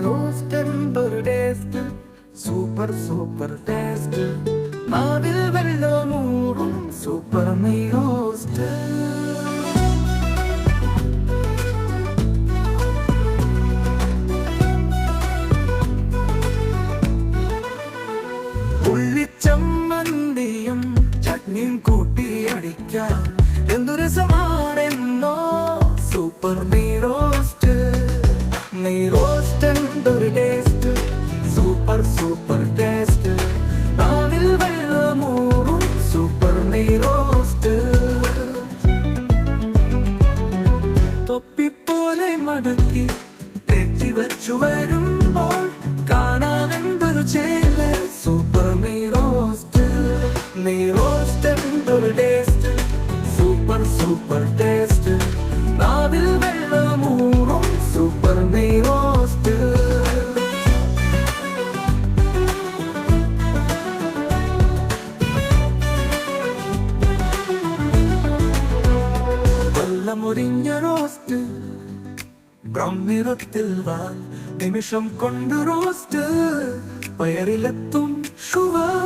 Roast എന്തൊരു taste, super super taste. നാവിൽ വെള്ളമൂറും super നെയ് റോസ്റ്റ്. ഉള്ളിച്ചമ്മന്തിയും ചട്നിയും കൂട്ടി അടിക്കാൻ എന്തു രസമാണെന്നോ സൂപ്പർ നെയ് റോസ്റ്റ്. നെയ് റോസ്റ്റ് എന്തൊരു ടേസ്റ്റ്, സൂപ്പർ സൂപ്പർ ടേസ്റ്റ്. നാവിൽ വെള്ളമൂറും സൂപ്പർ നെയ് റോസ്റ്റ്. തൊപ്പിപ്പോലെ മടക്കി തെറ്റി വച്ചു വരുമ്പോൾ കാണാനെന്തൊരു ചേല സൂപ്പർ നെയ് റോസ്റ്റ്. നെയ് റോസ്റ്റ് എന്തൊരു ടേസ്റ്റ്, സൂപ്പർ സൂപ്പർ ടേസ്റ്റ്. നാവിൽ വെള്ളമൂറും സൂപ്പർ നെയ് റോസ്റ്റ്. വെള്ളമൊരിഞ്ഞ റോസ്റ്റ്, ബ്രൗൺ നിറത്തിൽ വാൽ നിമിഷം കൊണ്ട് റോസ്റ്റ്. പയറിലെത്തും ഷുഗർ.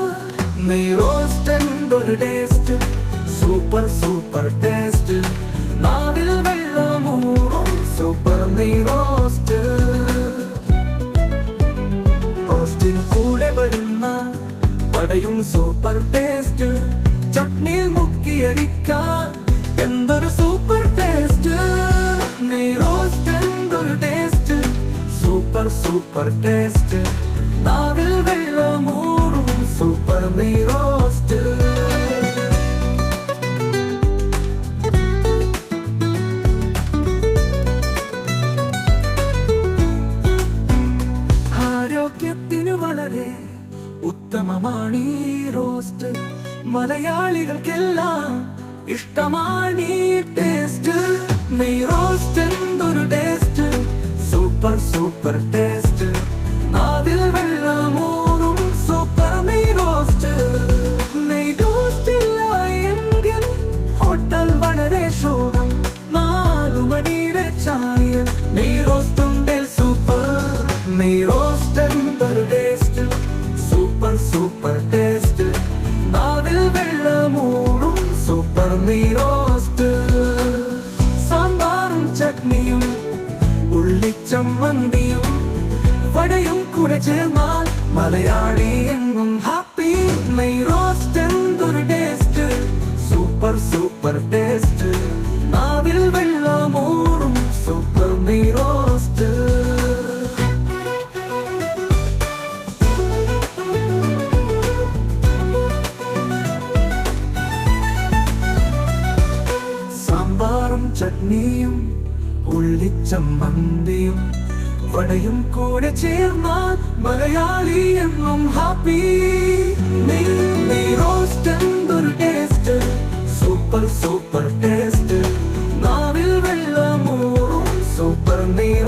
നെയ് റോസ്റ്റ് എന്തൊരു ടേസ്റ്റ്, സൂപ്പർ സൂപ്പർ ടേസ്റ്റ്. നാവിൽ വെള്ളമൂറും സൂപ്പർ നെയ് റോസ്റ്റ്. റോസ്റ്റിന് കൂടെ വരുന്ന വടയും സൂപ്പർ ടേസ്റ്റ്. ചട്നിയിൽ മുക്കിയടിക്കാൻ എന്തൊരു സൂപ്പർ ടേസ്റ്റ്. നെയ് റോസ്റ്റ് എന്തൊരു ടേസ്റ്റ്, സൂപ്പർ സൂപ്പർ ടേസ്റ്റ്. നാവിൽ വെള്ളമൂറും സൂപ്പർ നെയ് റോസ്റ്റ്. ആരോഗ്യത്തിന് വളരെ ഉത്തമമാണ് ഈ റോസ്റ്റ്. മലയാളികൾക്കെല്ലാം ഇഷ്ടമാണ് ഈ ടേസ്റ്റ്. നെയ് റോസ്റ്റ് എന്തൊരു ടേസ്റ്റ്, സൂപ്പർ സൂപ്പർ ടേസ്റ്റ്. നാവിൽ വെള്ളമൂറും സൂപ്പർ നെയ് റോസ്റ്റ്. നെയ് റോസ്റ്റ് ഇല്ല എങ്കിൽ ഹോട്ടൽ വളരെ ശോകം. 4 മണിയുടെ ചായ നെയ് റോസ്റ്റ് ഉണ്ടേ സൂപ്പർ. നെയ് റോസ്റ്റ് എന്തൊരു ടേസ്റ്റ്, സൂപ്പർ സൂപ്പർ ടേസ്റ്റ്. നാവിൽ വെള്ളമൂറും സൂപ്പർ നെയ് റോസ്റ്റ്. സാമ്പാറും ചട്നിയും ഉള്ളിച്ചമ്മന്തിയും വടയും കൂടെ ചേർന്നാൽ മലയാളി എങ്ങും ഹാപ്പി. നെയ് റോസ്റ്റ് എന്തൊരു ടേസ്റ്റ്, സൂപ്പർ സൂപ്പർ ടേസ്റ്റ്. നാവിൽ വെള്ളമൂറും സൂപ്പർ നെയ് റോസ്റ്റ്. സാമ്പാറും ചട്നിയും ഉള്ളിച്ചമ്മന്തിയും വടയും കൂടെ ചേർന്നാൽ മലയാളി എന്നും ഹാപ്പി. നെയ് റോസ്റ്റ് എന്തൊരു ടേസ്റ്റ്, സൂപ്പർ സൂപ്പർ ടേസ്റ്റ്. നാവിൽ വെള്ളമൂറും സൂപ്പർ നെയ്